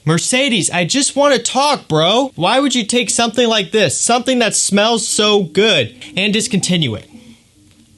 Mercedes, I just want to talk, bro. Why would you take something like this, something that smells so good, and discontinue it?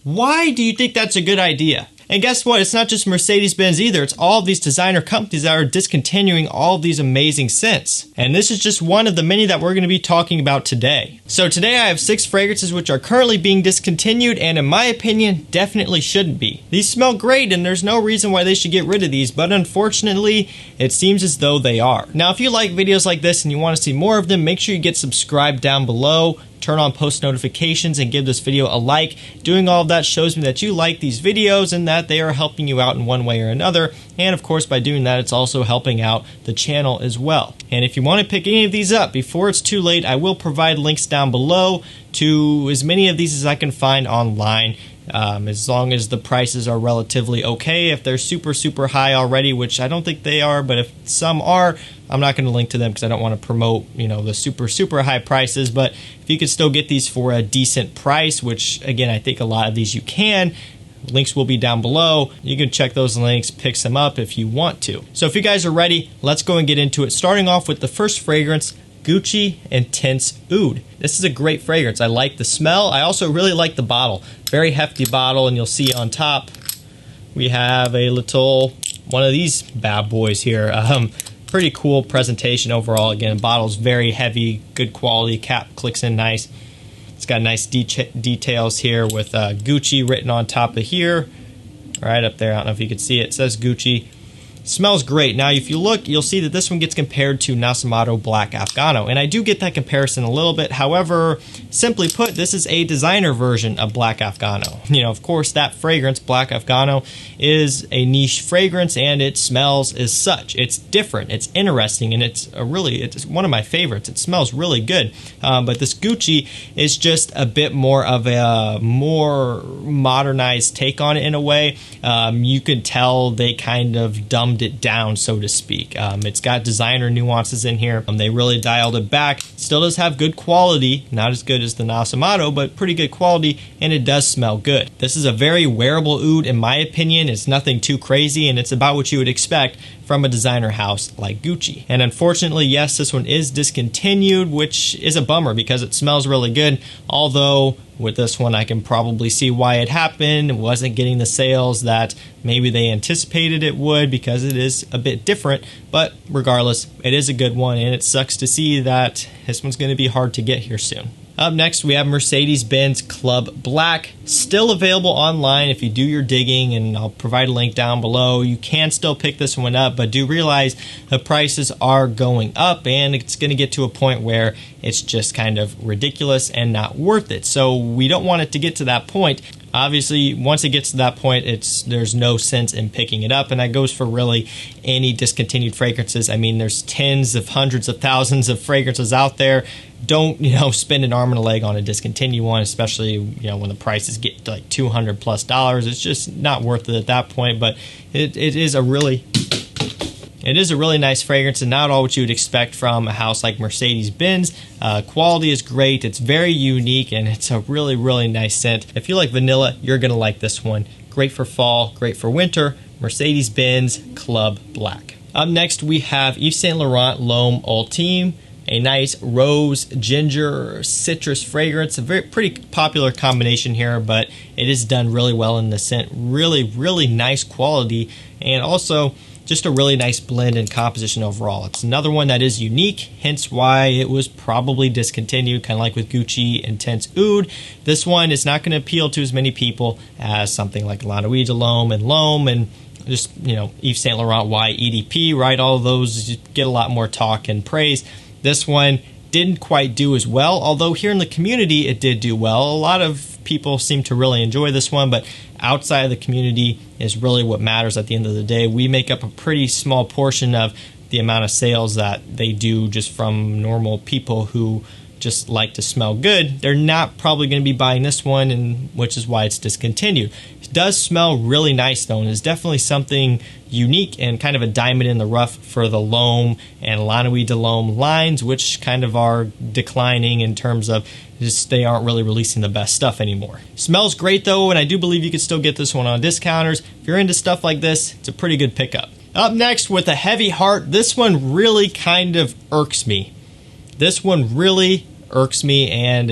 Why do you think that's a good idea? And guess what? It's not just Mercedes-Benz either. It's all of these designer companies that are discontinuing all of these amazing scents. And this is just one of the many that we're going to be talking about today. So today I have 6 fragrances which are currently being discontinued and in my opinion definitely shouldn't be. These smell great and there's no reason why they should get rid of these, but unfortunately it seems as though they are. Now if you like videos like this and you want to see more of them, make sure you get subscribed down below. Turn on post notifications and give this video a like. Doing all of that shows me that you like these videos and that they are helping you out in one way or another. And of course, by doing that, it's also helping out the channel as well. And if you want to pick any of these up before it's too late, I will provide links down below to as many of these as I can find online. As long as the prices are relatively okay. If they're super high already, which I don't think they are, but if some are, I'm not going to link to them because I don't want to promote, you know, the super high prices. But if you could still get these for a decent price, which again, I think a lot of these you can, links will be down below. You can check those links, pick some up if you want to. So if you guys are ready, let's go and get into it. Starting off with the first fragrance, Gucci Intense Oud. This is a great fragrance. I like the smell. I also really like the bottle. Very hefty bottle, and you'll see on top we have a little one of these bad boys here. Pretty cool presentation overall. Again, bottle's very heavy, good quality. Cap clicks in nice. It's got nice details here with Gucci written on top of here. Right up there. I don't know if you can see it. It says Gucci. Smells great. Now, if you look, you'll see that this one gets compared to Nasamato Black Afgano, and I do get that comparison a little bit. However, simply put, this is a designer version of Black Afgano. You know, of course, that fragrance, Black Afgano, is a niche fragrance, and it smells as such. It's different, it's interesting, and it's one of my favorites. It smells really good. But this Gucci is just a bit more of a more modernized take on it in a way. You could tell they kind of dumbed it down, so to speak. It's got designer nuances in here. They really dialed it back. Still does have good quality, not as good as the Nasamato, but pretty good quality, and it does smell good. This is a very wearable oud in my opinion. It's nothing too crazy, and it's about what you would expect from a designer house like Gucci. And unfortunately, yes, this one is discontinued, which is a bummer because it smells really good. Although with this one, I can probably see why it happened. It wasn't getting the sales that maybe they anticipated it would because it is a bit different. But regardless, it is a good one, and it sucks to see that this one's going to be hard to get here soon. Up next, we have Mercedes-Benz Club Black, still available online if you do your digging, and I'll provide a link down below. You can still pick this one up, but do realize the prices are going up, and it's going to get to a point where it's just kind of ridiculous and not worth it. So we don't want it to get to that point. Obviously, once it gets to that point, there's no sense in picking it up, and that goes for really any discontinued fragrances. I mean, there's tens of hundreds of thousands of fragrances out there. Don't, spend an arm and a leg on a discontinued one, especially, when the prices get to like $200+. It's just not worth it at that point, but it is a really nice fragrance and not all what you would expect from a house like Mercedes-Benz. Quality is great. It's very unique, and it's a really nice scent. If you like vanilla, you're going to like this one. Great for fall, great for winter. Mercedes-Benz Club Black. Up next, we have Yves Saint Laurent L'Homme Ultime. A nice rose, ginger, citrus fragrance. A pretty popular combination here, but it is done really well in the scent. Really nice quality, and also just a really nice blend and composition overall. It's another one that is unique, hence why it was probably discontinued, kind of like with Gucci Intense Oud. This one is not going to appeal to as many people as something like La Nuit de L'Homme and L'Homme, and just, Yves Saint Laurent Y EDP, right? All of those get a lot more talk and praise. This one didn't quite do as well, although here in the community it did do well. A lot of people seem to really enjoy this one, but outside of the community is really what matters at the end of the day. We make up a pretty small portion of the amount of sales that they do just from normal people who just like to smell good. They're not probably going to be buying this one, and which is why it's discontinued. It does smell really nice though, and is definitely something unique and kind of a diamond in the rough for the L'Homme and La Nuit de L'Homme lines, which kind of are declining in terms of just they aren't really releasing the best stuff anymore. Smells great though, and I do believe you can still get this one on discounters. If you're into stuff like this, it's a pretty good pickup. Up next with a heavy heart, this one really kind of irks me. This one really irks me, and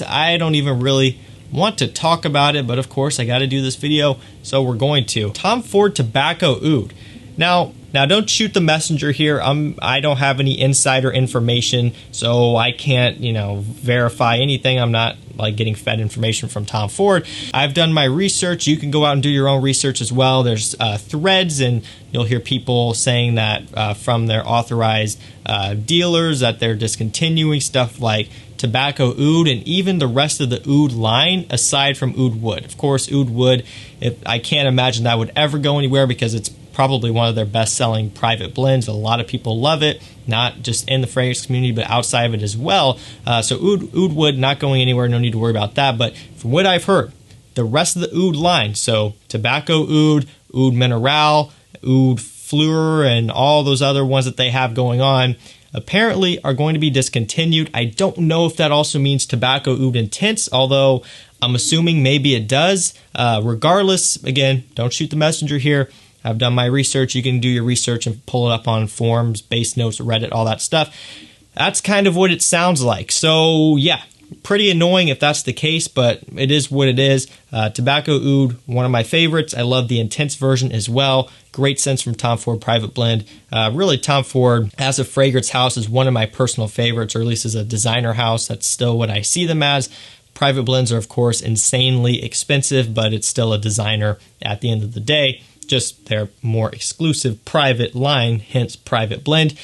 I don't even really want to talk about it, but of course I got to do this video, so we're going to. Tom Ford Tobacco Oud. Now don't shoot the messenger here. I don't have any insider information, so I can't, verify anything. I'm not like getting fed information from Tom Ford. I've done my research. You can go out and do your own research as well. There's threads, and you'll hear people saying that from their authorized dealers that they're discontinuing stuff like Tobacco Oud and even the rest of the Oud line aside from Oud Wood. Of course, Oud Wood, I can't imagine that would ever go anywhere because it's probably one of their best-selling private blends. A lot of people love it, not just in the fragrance community, but outside of it as well. So Oud Wood not going anywhere, no need to worry about that. But from what I've heard, the rest of the Oud line, so Tobacco Oud, Oud Mineral, Oud Fleur, and all those other ones that they have going on, apparently are going to be discontinued. I don't know if that also means Tobacco Oud Intense, although I'm assuming maybe it does. Regardless, again, don't shoot the messenger here. I've done my research. You can do your research and pull it up on forums, base notes, Reddit, all that stuff. That's kind of what it sounds like. So yeah, pretty annoying if that's the case, but it is what it is. Tobacco Oud, one of my favorites. I love the Intense version as well. Great sense from Tom Ford Private Blend. Really, Tom Ford as a fragrance house is one of my personal favorites, or at least as a designer house. That's still what I see them as. Private blends are, of course, insanely expensive, but it's still a designer at the end of the day. Just their more exclusive private line, hence private blend.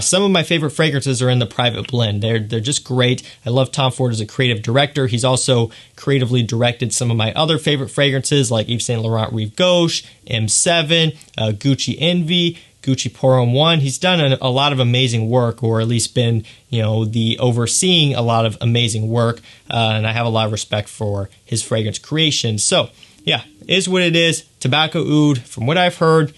Some of my favorite fragrances are in the private blend. They're just great. I love Tom Ford as a creative director. He's also creatively directed some of my other favorite fragrances like Yves Saint Laurent Rive Gauche, M7, Gucci Envy, Gucci Pour Homme 1. He's done a lot of amazing work, or at least been, the overseeing a lot of amazing work. And I have a lot of respect for his fragrance creation. So yeah, is what it is. Tobacco Oud, from what I've heard,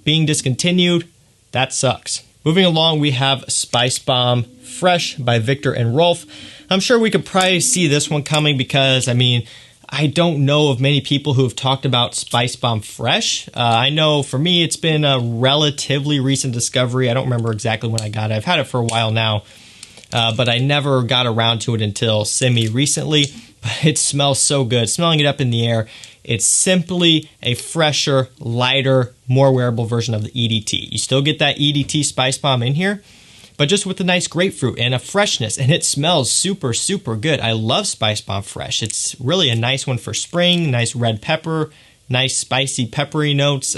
being discontinued, that sucks. Moving along, we have Spicebomb Fresh by Victor and Rolf. I'm sure we could probably see this one coming because, I don't know of many people who have talked about Spicebomb Fresh. I know for me, it's been a relatively recent discovery. I don't remember exactly when I got it. I've had it for a while now, but I never got around to it until semi-recently. But it smells so good. Smelling it up in the air, it's simply a fresher, lighter, more wearable version of the EDT. You still get that EDT Spicebomb in here, but just with a nice grapefruit and a freshness, and it smells super, super good. I love Spicebomb Fresh. It's really a nice one for spring, nice red pepper, nice spicy peppery notes.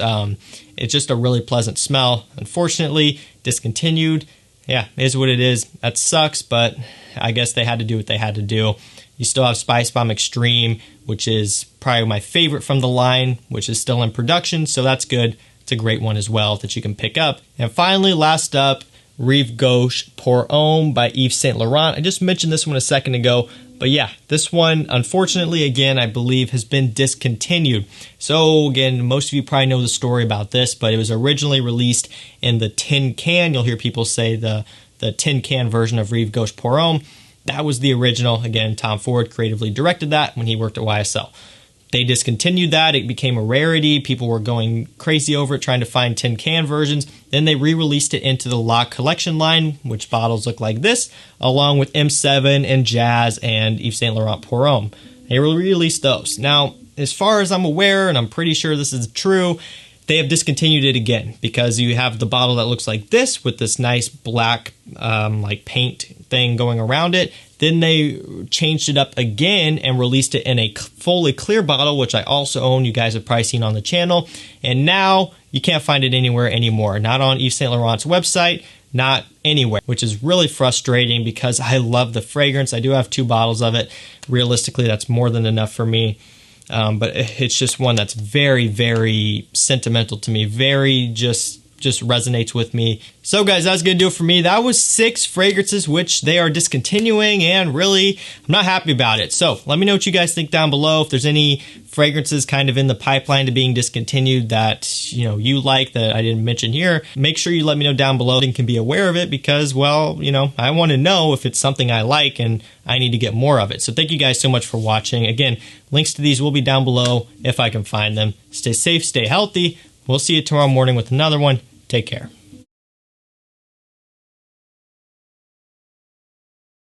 It's just a really pleasant smell. Unfortunately, discontinued. Yeah, is what it is. That sucks, but I guess they had to do what they had to do. You still have Spicebomb Extreme, which is probably my favorite from the line, which is still in production, so that's good. It's a great one as well that you can pick up. And finally, last up, Rive Gauche Pour Homme by Yves Saint Laurent. I just mentioned this one a second ago, but yeah, this one, unfortunately, again, I believe has been discontinued. So again, most of you probably know the story about this, but it was originally released in the tin can. You'll hear people say the tin can version of Rive Gauche Pour Homme. That was the original. Again, Tom Ford creatively directed that when he worked at YSL. They discontinued that. It became a rarity. People were going crazy over it, trying to find tin can versions. Then they re-released it into the La Collection line, which bottles look like this, along with M7 and Jazz and Yves Saint Laurent Pour Homme. They re-released those. Now, as far as I'm aware, and I'm pretty sure this is true, they have discontinued it again because you have the bottle that looks like this with this nice black like paint thing going around it. Then they changed it up again and released it in a fully clear bottle, which I also own. You guys have probably seen on the channel. And now you can't find it anywhere anymore. Not on Yves Saint Laurent's website, not anywhere, which is really frustrating because I love the fragrance. I do have 2 bottles of it. Realistically, that's more than enough for me. But it's just one that's very, very sentimental to me. Very just resonates with me. So guys, that's going to do it for me. That was 6 fragrances which they are discontinuing, and really, I'm not happy about it. So let me know what you guys think down below. If there's any fragrances kind of in the pipeline to being discontinued that you like that I didn't mention here, make sure you let me know down below and can be aware of it because, well, I want to know if it's something I like and I need to get more of it. So thank you guys so much for watching. Again, links to these will be down below if I can find them. Stay safe, stay healthy. We'll see you tomorrow morning with another one. Take care.